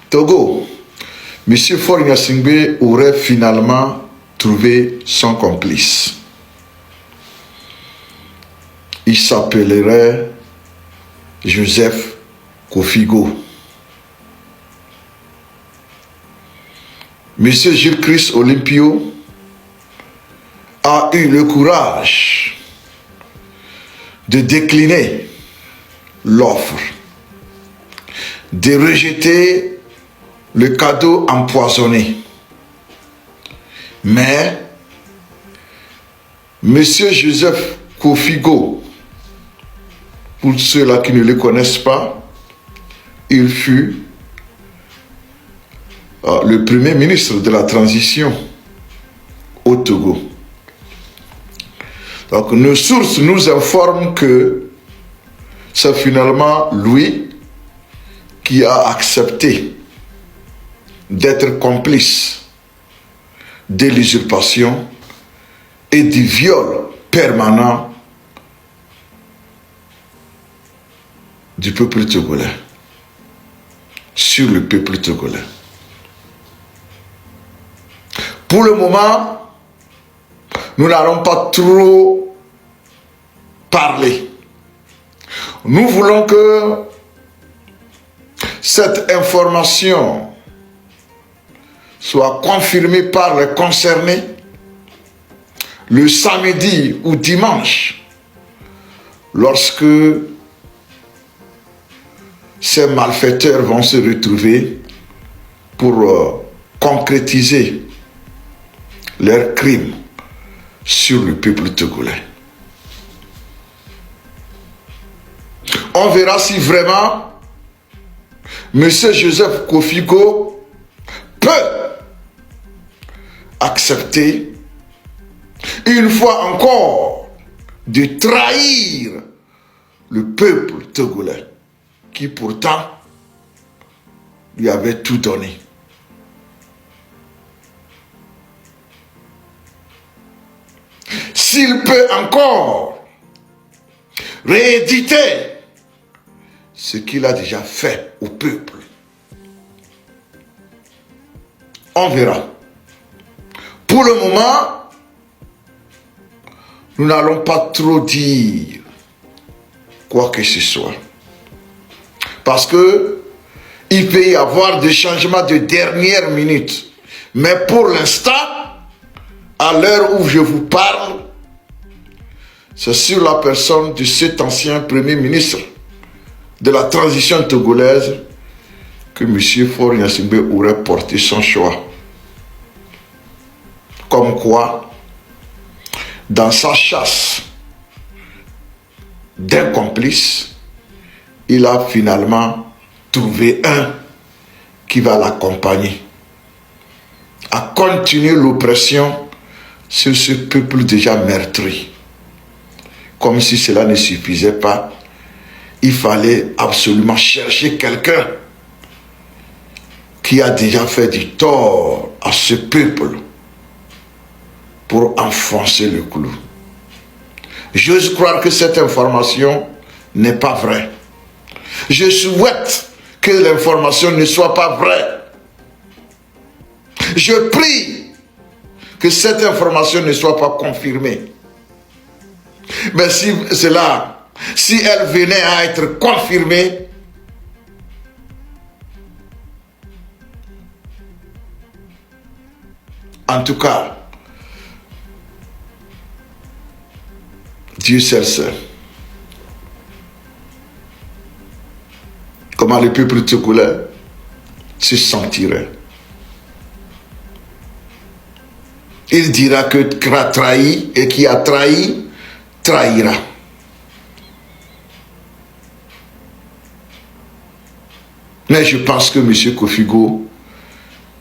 Togo, M. Faure Gnassingbé aurait finalement trouvé son complice. Il s'appellerait Joseph Kofigo. M. Gilles Christ Olympio a eu le courage de décliner l'offre, de rejeter le cadeau empoisonné. Mais M. Joseph Kofigo, pour ceux-là qui ne le connaissent pas, il fut le premier ministre de la transition au Togo. Donc nos sources nous informent que c'est finalement lui qui a accepté d'être complice de l'usurpation et du viol permanent du peuple togolais sur le peuple togolais. Pour le moment, nous n'allons pas trop parler. Nous voulons que cette information soit confirmée par les concernés le samedi ou dimanche, lorsque ces malfaiteurs vont se retrouver pour concrétiser leurs crimes sur le peuple togolais. On verra si vraiment M. Joseph Kofigo peut accepter une fois encore de trahir le peuple togolais qui pourtant lui avait tout donné. S'il peut encore rééditer ce qu'il a déjà fait au peuple, on verra. Pour le moment, nous n'allons pas trop dire quoi que ce soit. Parce que il peut y avoir des changements de dernière minute. Mais pour l'instant, à l'heure où je vous parle, c'est sur la personne de cet ancien Premier ministre de la transition togolaise que M. Faure Gnassingbé aurait porté son choix. Comme quoi, dans sa chasse d'un complice, il a finalement trouvé un qui va l'accompagner à continuer l'oppression sur ce peuple déjà meurtri. Comme si cela ne suffisait pas, il fallait absolument chercher quelqu'un qui a déjà fait du tort à ce peuple pour enfoncer le clou. J'ose croire que cette information n'est pas vraie. Je souhaite que l'information ne soit pas vraie. Je prie que cette information ne soit pas confirmée. Mais si elle venait à être confirmée, en tout cas, Dieu seul sait comment le peuple togolais se sentirait. Il dira que qui a trahi et qui a trahi, trahira. Mais je pense que M. Kofigo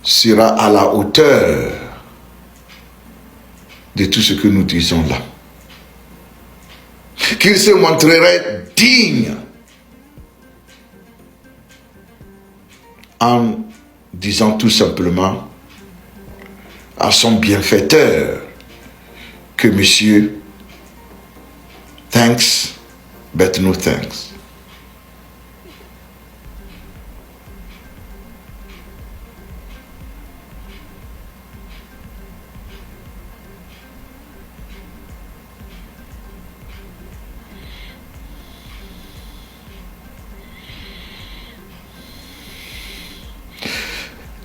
sera à la hauteur de tout ce que nous disons là. Qu'il se montrerait digne en disant tout simplement à son bienfaiteur que monsieur, thanks, but no thanks.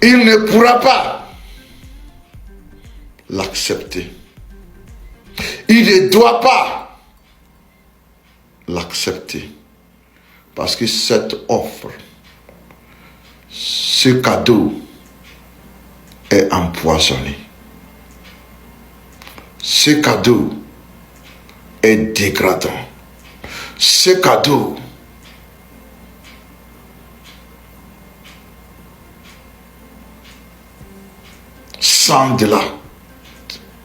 il ne pourra pas l'accepter. Il ne doit pas l'accepter. Parce que cette offre, ce cadeau est empoisonné. Ce cadeau est dégradant. Ce cadeau sent de la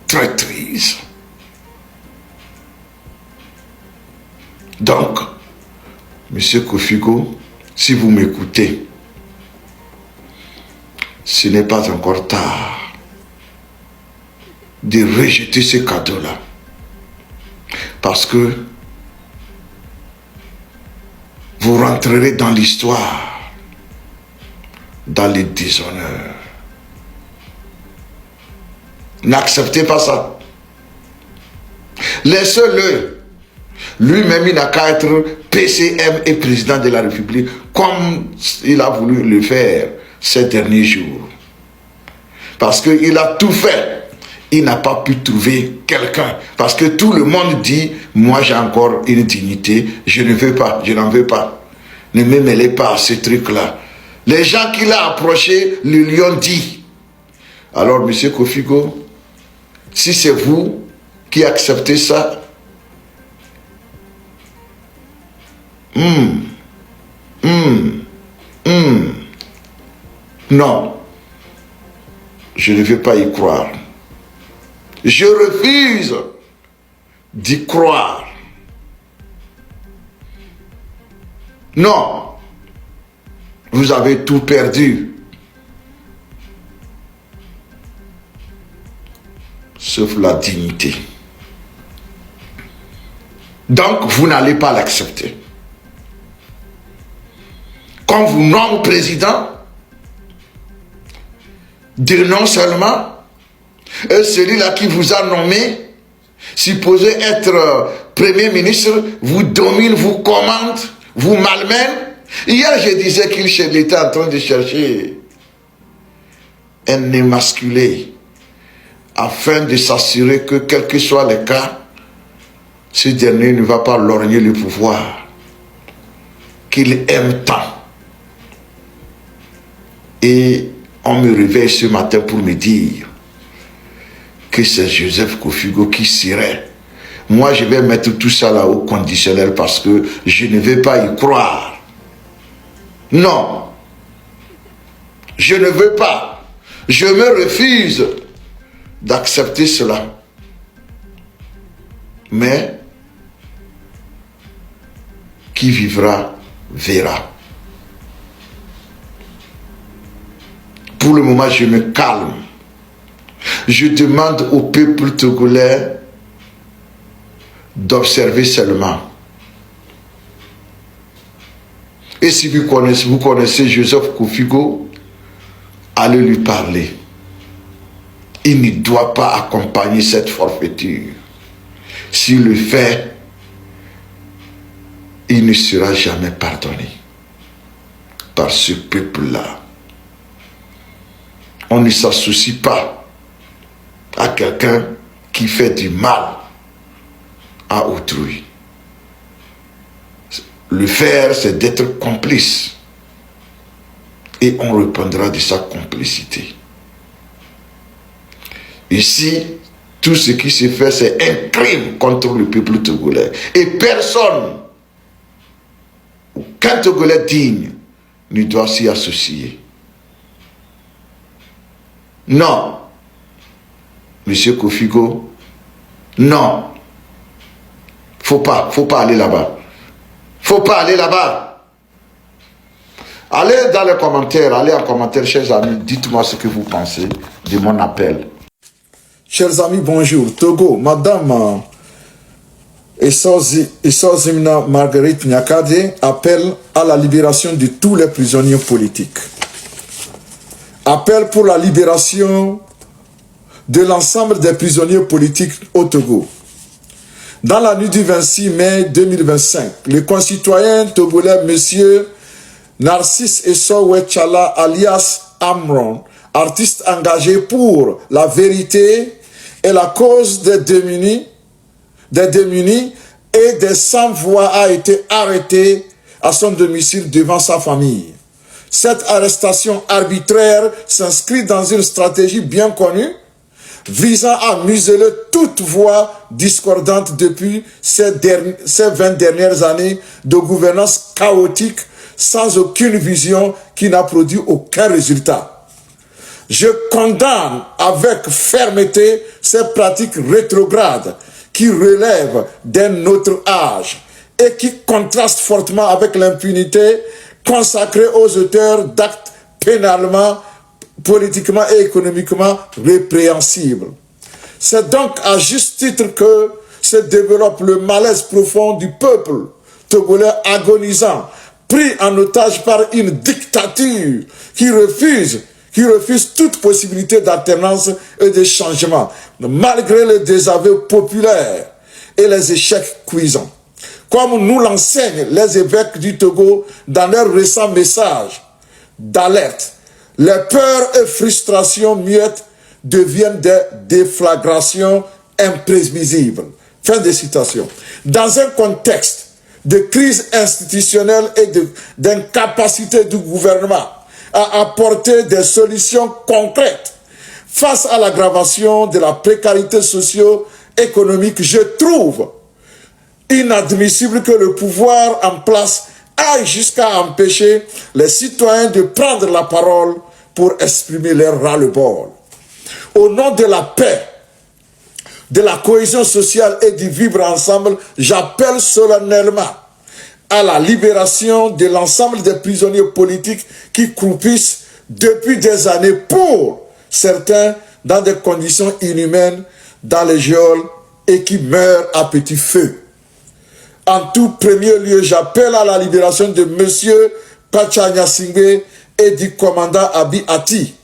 traîtrise. Donc, Monsieur Kofigo, si vous m'écoutez, ce n'est pas encore tard de rejeter ce cadeau-là. Parce que vous rentrerez dans l'histoire, dans les déshonneurs. N'acceptez pas ça. Laissez-le. Lui-même, il n'a qu'à être PCM et président de la République, comme il a voulu le faire ces derniers jours. Parce qu'il a tout fait. Il n'a pas pu trouver quelqu'un. Parce que tout le monde dit, moi j'ai encore une dignité, je ne veux pas, je n'en veux pas. Ne me mêlez pas à ce truc-là. Les gens qu'il a approchés lui ont dit. Alors, monsieur Kofigo, si c'est vous qui acceptez ça, non, je ne veux pas y croire. Je refuse d'y croire. Non, vous avez tout perdu. Sauf la dignité. Donc, vous n'allez pas l'accepter. Quand vous nommez président, de non seulement, et celui-là qui vous a nommé, supposé être premier ministre, vous domine, vous commande, vous malmène. Hier, je disais qu'il était en train de chercher un émasculé afin de s'assurer que, quel que soit le cas, ce dernier ne va pas lorgner le pouvoir qu'il aime tant. Et on me réveille ce matin pour me dire que c'est Joseph Kofigo qui serait. Moi, je vais mettre tout ça là au conditionnel parce que je ne vais pas y croire. Non. Je ne veux pas. Je me refuse d'accepter cela. Mais qui vivra verra. Pour le moment, je me calme. Je demande au peuple togolais d'observer seulement. Et si vous connaissez Joseph Kofigo, allez lui parler. Il ne doit pas accompagner cette forfaiture. S'il le fait, il ne sera jamais pardonné par ce peuple-là. On ne s'associe pas à quelqu'un qui fait du mal à autrui. Le faire, c'est d'être complice. Et on répondra de sa complicité. Ici, tout ce qui se fait, c'est un crime contre le peuple togolais. Et personne, aucun Togolais digne, ne doit s'y associer. Non. Monsieur Kofigo, non. Faut pas aller là-bas. Faut pas aller là-bas. Allez dans les commentaires, allez en commentaire, chers amis, dites-moi ce que vous pensez de mon appel. Chers amis, bonjour. Togo, Madame Essozimna Marguerite Nyakade appelle à la libération de tous les prisonniers politiques. Appel pour la libération de l'ensemble des prisonniers politiques au Togo. Dans la nuit du 26 mai 2025, le concitoyen togolais M. Narcisse Esso Wetchala alias Amron, artiste engagé pour la vérité et la cause des démunis et des sans-voix, a été arrêté à son domicile devant sa famille. Cette arrestation arbitraire s'inscrit dans une stratégie bien connue visant à museler toute voix discordante depuis ces 20 dernières années de gouvernance chaotique sans aucune vision qui n'a produit aucun résultat. Je condamne avec fermeté ces pratiques rétrogrades qui relèvent d'un autre âge et qui contrastent fortement avec l'impunité consacrée aux auteurs d'actes pénalement, politiquement et économiquement répréhensibles. C'est donc à juste titre que se développe le malaise profond du peuple togolais agonisant, pris en otage par une dictature qui refuse toute possibilité d'alternance et de changement, malgré le désaveu populaire et les échecs cuisants. Comme nous l'enseignent les évêques du Togo dans leurs récents messages d'alerte, les peurs et frustrations muettes deviennent des déflagrations imprévisibles. Fin de citation. Dans un contexte de crise institutionnelle et d'incapacité du gouvernement à apporter des solutions concrètes face à l'aggravation de la précarité socio-économique, je trouve inadmissible que le pouvoir en place aille jusqu'à empêcher les citoyens de prendre la parole pour exprimer leur ras-le-bol. Au nom de la paix, de la cohésion sociale et du vivre ensemble, j'appelle solennellement à la libération de l'ensemble des prisonniers politiques qui croupissent depuis des années, pour certains dans des conditions inhumaines dans les geôles et qui meurent à petit feu. En tout premier lieu, j'appelle à la libération de M. Pachanya Singbe et du commandant Abi Ati,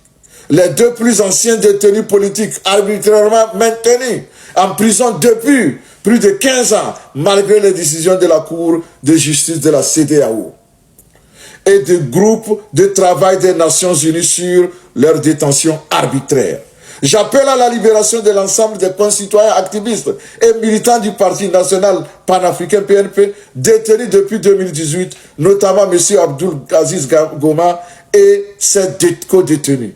les deux plus anciens détenus politiques arbitrairement maintenus en prison depuis plus de 15 ans, malgré les décisions de la Cour de justice de la CEDEAO et du groupe de travail des Nations Unies sur leur détention arbitraire. J'appelle à la libération de l'ensemble des concitoyens activistes et militants du Parti national panafricain PNP détenus depuis 2018, notamment M. Abdul Aziz Goma et ses co-détenus.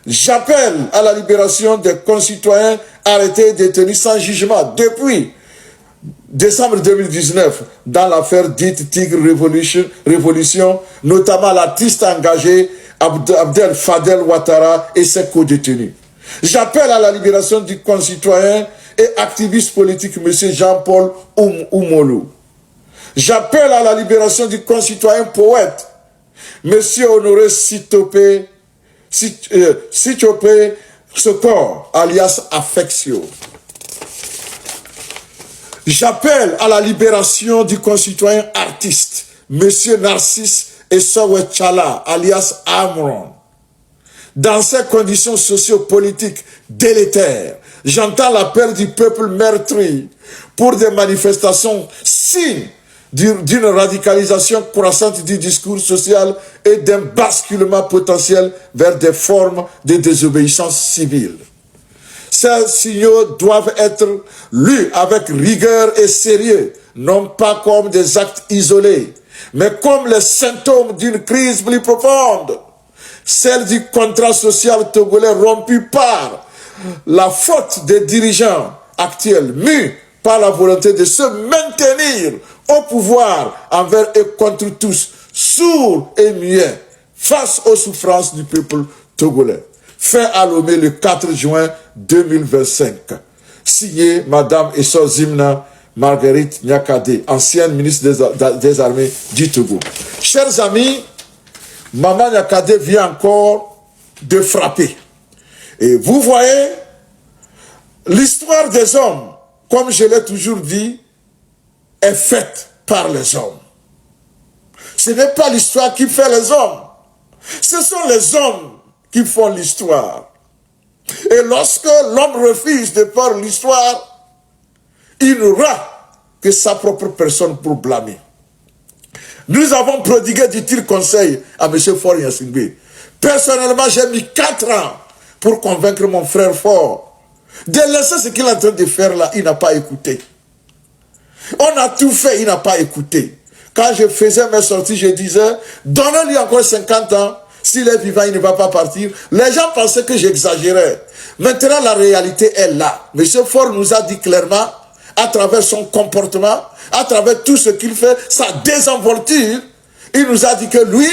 J'appelle à la libération des concitoyens arrêtés et détenus sans jugement depuis décembre 2019 dans l'affaire dite Tigre Révolution, notamment l'artiste engagé Abdel Fadel Ouattara et ses co-détenus. J'appelle à la libération du concitoyen et activiste politique M. Jean-Paul Oumolou. J'appelle à la libération du concitoyen poète M. Honoré Sitopé Sokor, alias Affectio. J'appelle à la libération du concitoyen artiste M. Narcisse Essowetchala, alias Amron. Dans ces conditions socio-politiques délétères, j'entends l'appel du peuple meurtri pour des manifestations signes d'une radicalisation croissante du discours social et d'un basculement potentiel vers des formes de désobéissance civile. Ces signaux doivent être lus avec rigueur et sérieux, non pas comme des actes isolés, mais comme les symptômes d'une crise plus profonde, celle du contrat social togolais rompu par la faute des dirigeants actuels, mus par la volonté de se maintenir au pouvoir envers et contre tous, sourds et muets, face aux souffrances du peuple togolais. Fin à Lomé le 4 juin 2025. Signé Madame Esso Zimna Marguerite Nyakade, ancienne ministre des Armées du Togo. Chers amis, Maman Nyakade vient encore de frapper. Et vous voyez, l'histoire des hommes, comme je l'ai toujours dit, est faite par les hommes. Ce n'est pas l'histoire qui fait les hommes. Ce sont les hommes qui font l'histoire. Et lorsque l'homme refuse de faire l'histoire, il n'aura que sa propre personne pour blâmer. Nous avons prodigué du tir conseil à M. Faure Gnassingbé. Personnellement, j'ai mis 4 ans pour convaincre mon frère Faure de laisser ce qu'il est en train de faire là. Il n'a pas écouté. On a tout fait, il n'a pas écouté. Quand je faisais mes sorties, je disais, donnez-lui encore 50 ans. S'il est vivant, il ne va pas partir. Les gens pensaient que j'exagérais. Maintenant, la réalité est là. M. Faure nous a dit clairement, à travers son comportement, à travers tout ce qu'il fait, sa désenvolture, il nous a dit que lui,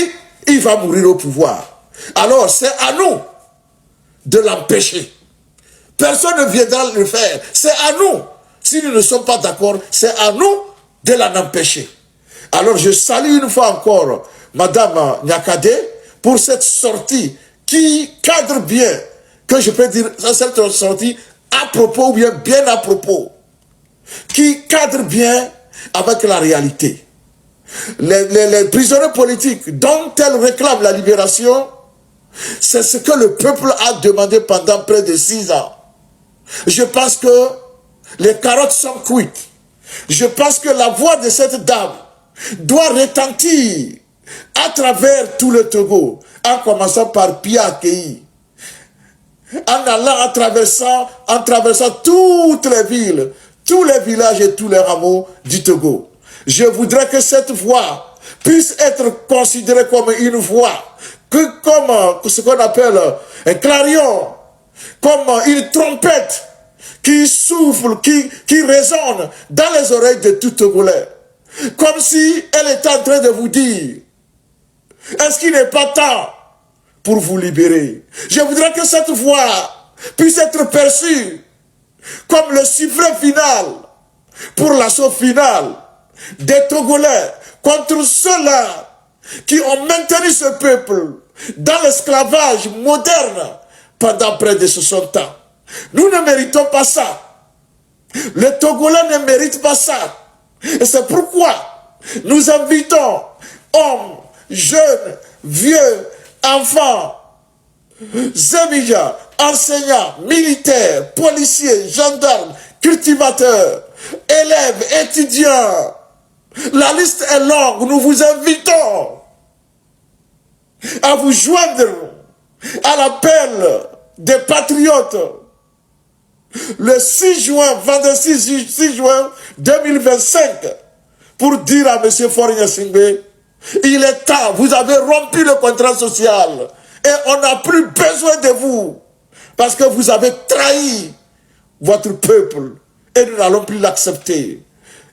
il va mourir au pouvoir. Alors, c'est à nous de l'empêcher. Personne ne viendra le faire. C'est à nous. Si nous ne sommes pas d'accord, c'est à nous de l'en empêcher. Alors, je salue une fois encore Madame Nyakade pour cette sortie qui cadre bien, que je peux dire, cette sortie à propos ou bien à propos, qui cadre bien avec la réalité. Les prisonniers politiques dont elle réclame la libération, c'est ce que le peuple a demandé pendant près de 6 ans. Je pense que les carottes sont cuites. Je pense que la voix de cette dame doit retentir à travers tout le Togo, en commençant par Piakei, en allant en traversant toutes les villes, tous les villages et tous les hameaux du Togo. Je voudrais que cette voix puisse être considérée comme une voix, comme ce qu'on appelle un clarion, comme une trompette qui souffle, qui résonne dans les oreilles de tout Togolais. Comme si elle était en train de vous dire, est-ce qu'il n'est pas temps pour vous libérer? Je voudrais que cette voix puisse être perçue comme le sifflet final pour l'assaut final des Togolais contre ceux-là qui ont maintenu ce peuple dans l'esclavage moderne pendant près de 60 ans. Nous ne méritons pas ça. Les Togolais ne méritent pas ça. Et c'est pourquoi nous invitons hommes, jeunes, vieux, enfants, zémija, enseignants, militaires, policiers, gendarmes, cultivateurs, élèves, étudiants. La liste est longue. Nous vous invitons à vous joindre à l'appel des patriotes le 6 juin, vendredi 6 juin 2025, pour dire à M. Faure Gnassingbé, il est temps, vous avez rompu le contrat social et on n'a plus besoin de vous parce que vous avez trahi votre peuple et nous n'allons plus l'accepter.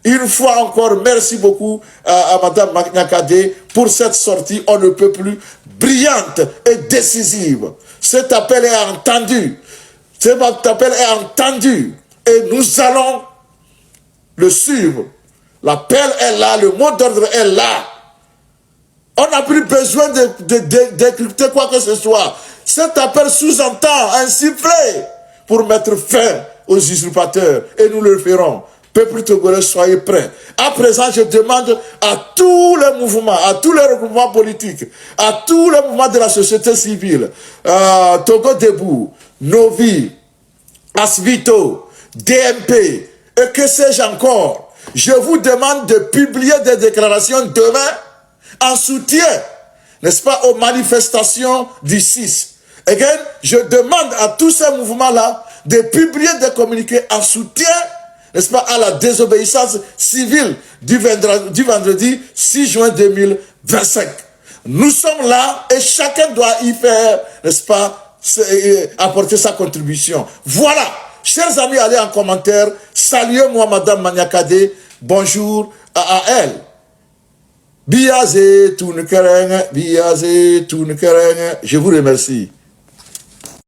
Une fois encore, merci beaucoup à Mme Nyakade pour cette sortie, on ne peut plus, brillante et décisive. Cet appel est entendu. Cet appel est entendu et nous allons le suivre. L'appel est là, le mot d'ordre est là. On n'a plus besoin d'écouter quoi que ce soit. Cet appel sous-entend un sifflet pour mettre fin aux usurpateurs et nous le ferons. Peuple togolais, soyez prêts. À présent, je demande à tous les mouvements, à tous les regroupements politiques, à tous les mouvements de la société civile, Togo Debout, Novi, Asvito, DMP, et que sais-je encore, je vous demande de publier des déclarations demain en soutien, n'est-ce pas, aux manifestations du 6. Et je demande à tous ces mouvements-là de publier des communiqués en soutien, n'est-ce pas, à la désobéissance civile du vendredi 6 juin 2025. Nous sommes là et chacun doit y faire, n'est-ce pas, apporter sa contribution. Voilà, chers amis, allez en commentaire, saluez-moi Madame Nyakade, bonjour à elle. Biazé, tout ne kereng, je vous remercie.